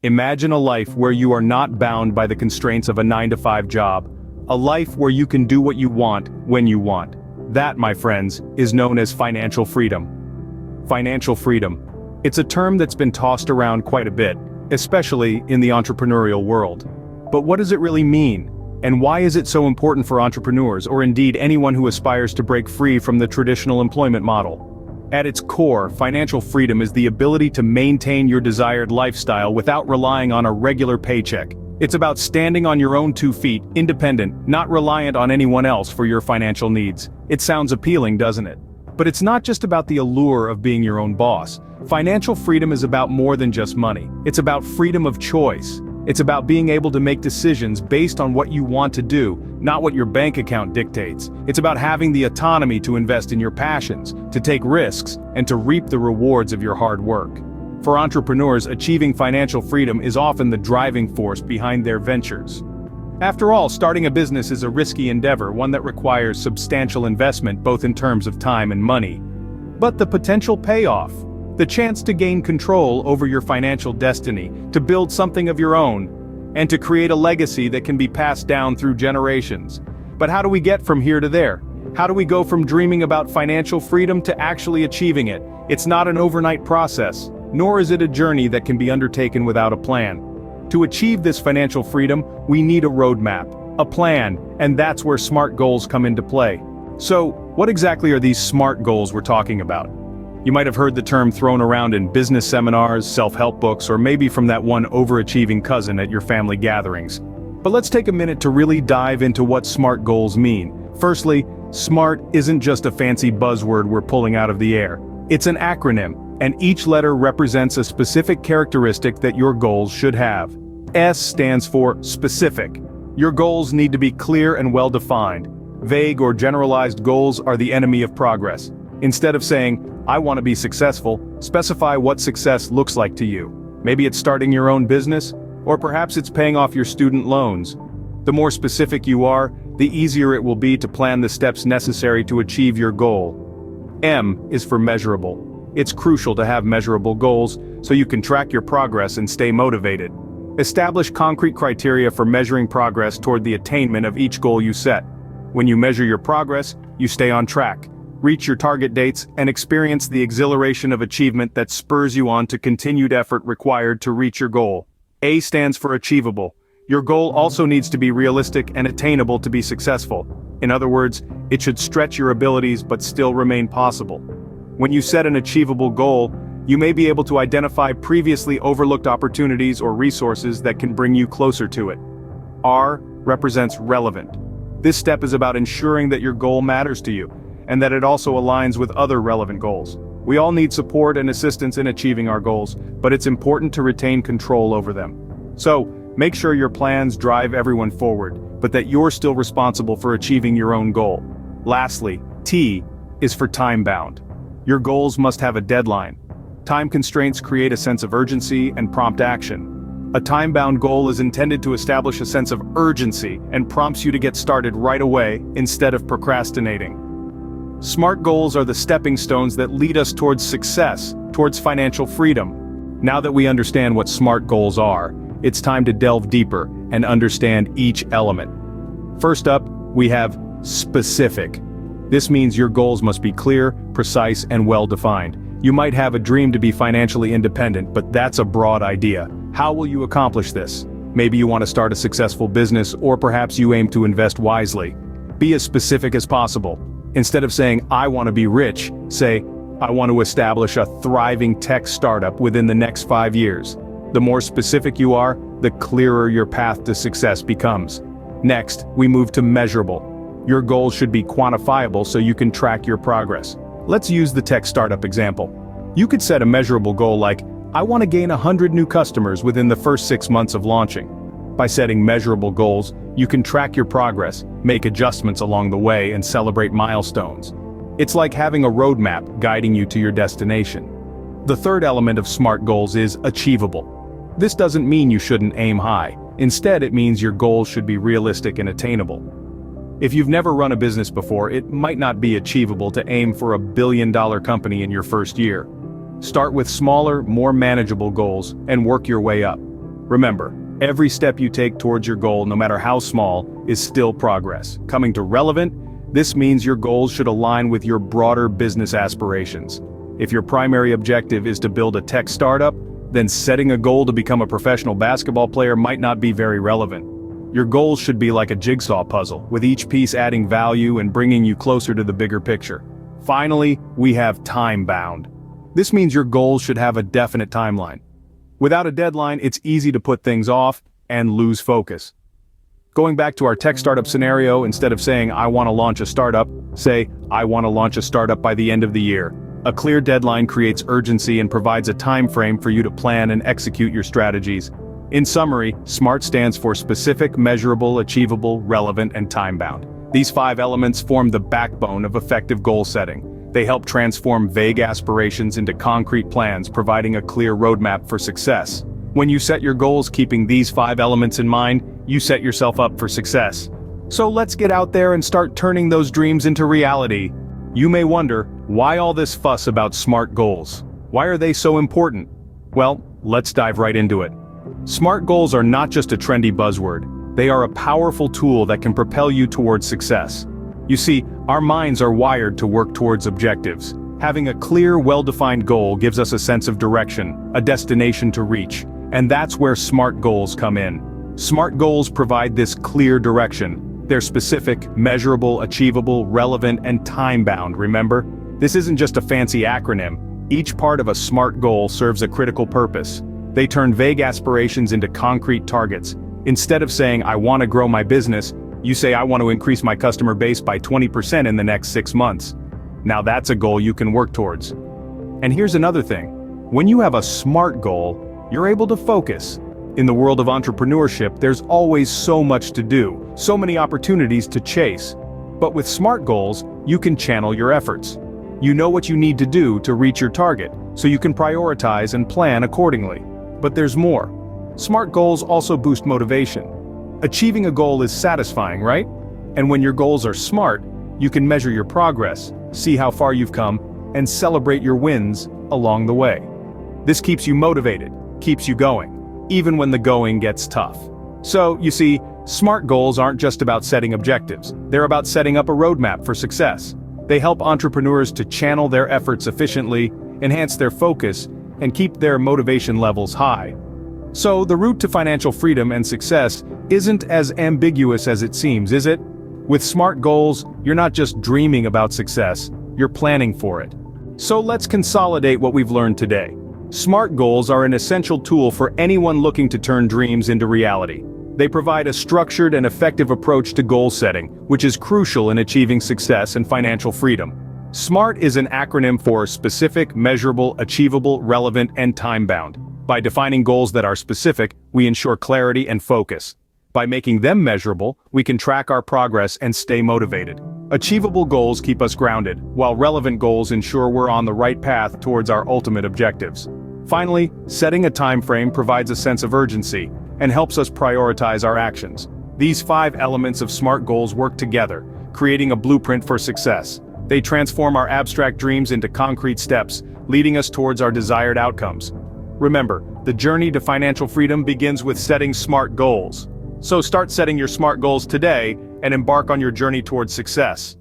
Imagine a life where you are not bound by the constraints of a 9-to-5 job. A life where you can do what you want, when you want. That, my friends, is known as financial freedom. Financial freedom. It's a term that's been tossed around quite a bit, especially in the entrepreneurial world. But what does it really mean? And why is it so important for entrepreneurs, or indeed anyone who aspires to break free from the traditional employment model? At its core, financial freedom is the ability to maintain your desired lifestyle without relying on a regular paycheck. It's about standing on your own 2 feet, independent, not reliant on anyone else for your financial needs. It sounds appealing, doesn't it? But it's not just about the allure of being your own boss. Financial freedom is about more than just money. It's about freedom of choice. It's about being able to make decisions based on what you want to do, not what your bank account dictates. It's about having the autonomy to invest in your passions, to take risks, and to reap the rewards of your hard work. For entrepreneurs, achieving financial freedom is often the driving force behind their ventures. After all, starting a business is a risky endeavor, one that requires substantial investment both in terms of time and money. But the potential payoff, the chance to gain control over your financial destiny, to build something of your own, and to create a legacy that can be passed down through generations. But how do we get from here to there? How do we go from dreaming about financial freedom to actually achieving it? It's not an overnight process, nor is it a journey that can be undertaken without a plan. To achieve this financial freedom, we need a roadmap, a plan, and that's where SMART goals come into play. So, what exactly are these SMART goals we're talking about? You might have heard the term thrown around in business seminars, self-help books, or maybe from that one overachieving cousin at your family gatherings. But let's take a minute to really dive into what SMART goals mean. Firstly, SMART isn't just a fancy buzzword we're pulling out of the air. It's an acronym, and each letter represents a specific characteristic that your goals should have. S stands for specific. Your goals need to be clear and well-defined. Vague or generalized goals are the enemy of progress. Instead of saying, "I want to be successful," specify what success looks like to you. Maybe it's starting your own business, or perhaps it's paying off your student loans. The more specific you are, the easier it will be to plan the steps necessary to achieve your goal. M is for measurable. It's crucial to have measurable goals so you can track your progress and stay motivated. Establish concrete criteria for measuring progress toward the attainment of each goal you set. When you measure your progress, you stay on track, reach your target dates, and experience the exhilaration of achievement that spurs you on to continued effort required to reach your goal. A stands for achievable. Your goal also needs to be realistic and attainable to be successful. In other words, it should stretch your abilities but still remain possible. When you set an achievable goal, you may be able to identify previously overlooked opportunities or resources that can bring you closer to it. R represents relevant. This step is about ensuring that your goal matters to you, and that it also aligns with other relevant goals. We all need support and assistance in achieving our goals, but it's important to retain control over them. So, make sure your plans drive everyone forward, but that you're still responsible for achieving your own goal. Lastly, T is for time-bound. Your goals must have a deadline. Time constraints create a sense of urgency and prompt action. A time-bound goal is intended to establish a sense of urgency and prompts you to get started right away instead of procrastinating. SMART goals are the stepping stones that lead us towards success, towards financial freedom. Now that we understand what SMART goals are, it's time to delve deeper and understand each element. First up, we have specific. This means your goals must be clear, precise, and well-defined. You might have a dream to be financially independent, but that's a broad idea. How will you accomplish this? Maybe you want to start a successful business, or perhaps you aim to invest wisely. Be as specific as possible. Instead of saying, "I want to be rich," say, "I want to establish a thriving tech startup within the next 5 years." The more specific you are, the clearer your path to success becomes. Next, we move to measurable. Your goals should be quantifiable so you can track your progress. Let's use the tech startup example. You could set a measurable goal like, "I want to gain 100 new customers within the first 6 months of launching." By setting measurable goals, you can track your progress, make adjustments along the way, and celebrate milestones. It's like having a roadmap guiding you to your destination. The third element of SMART goals is achievable. This doesn't mean you shouldn't aim high. Instead, it means your goals should be realistic and attainable. If you've never run a business before, it might not be achievable to aim for a billion-dollar company in your first year. Start with smaller, more manageable goals, and work your way up. Remember, every step you take towards your goal, no matter how small, is still progress. Coming to relevant, this means your goals should align with your broader business aspirations. If your primary objective is to build a tech startup, then setting a goal to become a professional basketball player might not be very relevant. Your goals should be like a jigsaw puzzle, with each piece adding value and bringing you closer to the bigger picture. Finally, we have time-bound. This means your goals should have a definite timeline. Without a deadline, it's easy to put things off and lose focus. Going back to our tech startup scenario, instead of saying, I want to launch a startup, say, I want to launch a startup by the end of the year. A clear deadline creates urgency and provides a time frame for you to plan and execute your strategies. In summary, SMART stands for specific, measurable, achievable, relevant, and time-bound. These 5 elements form the backbone of effective goal setting. They help transform vague aspirations into concrete plans, providing a clear roadmap for success. When you set your goals keeping these 5 elements in mind, you set yourself up for success. So let's get out there and start turning those dreams into reality. You may wonder, why all this fuss about SMART goals? Why are they so important? Well, let's dive right into it. SMART goals are not just a trendy buzzword. They are a powerful tool that can propel you towards success. You see, our minds are wired to work towards objectives. Having a clear, well-defined goal gives us a sense of direction, a destination to reach, and that's where SMART goals come in. SMART goals provide this clear direction. They're specific, measurable, achievable, relevant, and time-bound, remember? This isn't just a fancy acronym. Each part of a SMART goal serves a critical purpose. They turn vague aspirations into concrete targets. Instead of saying, I want to grow my business, you say, I want to increase my customer base by 20% in the next 6 months. Now that's a goal you can work towards. And here's another thing. When you have a SMART goal, you're able to focus. In the world of entrepreneurship, there's always so much to do, so many opportunities to chase. But with SMART goals, you can channel your efforts. You know what you need to do to reach your target, so you can prioritize and plan accordingly. But there's more. SMART goals also boost motivation. Achieving a goal is satisfying, right? And when your goals are SMART, you can measure your progress, see how far you've come, and celebrate your wins along the way. This keeps you motivated, keeps you going, even when the going gets tough. So, you see, SMART goals aren't just about setting objectives. They're about setting up a roadmap for success. They help entrepreneurs to channel their efforts efficiently, enhance their focus, and keep their motivation levels high. So, the route to financial freedom and success isn't as ambiguous as it seems, is it? With SMART goals, you're not just dreaming about success, you're planning for it. So let's consolidate what we've learned today. SMART goals are an essential tool for anyone looking to turn dreams into reality. They provide a structured and effective approach to goal setting, which is crucial in achieving success and financial freedom. SMART is an acronym for specific, measurable, achievable, relevant, and time-bound. By defining goals that are specific, we ensure clarity and focus. By making them measurable, we can track our progress and stay motivated. Achievable goals keep us grounded, while relevant goals ensure we're on the right path towards our ultimate objectives. Finally, setting a time frame provides a sense of urgency and helps us prioritize our actions. These 5 elements of SMART goals work together, creating a blueprint for success. They transform our abstract dreams into concrete steps, leading us towards our desired outcomes. Remember, the journey to financial freedom begins with setting SMART goals. So start setting your SMART goals today and embark on your journey towards success.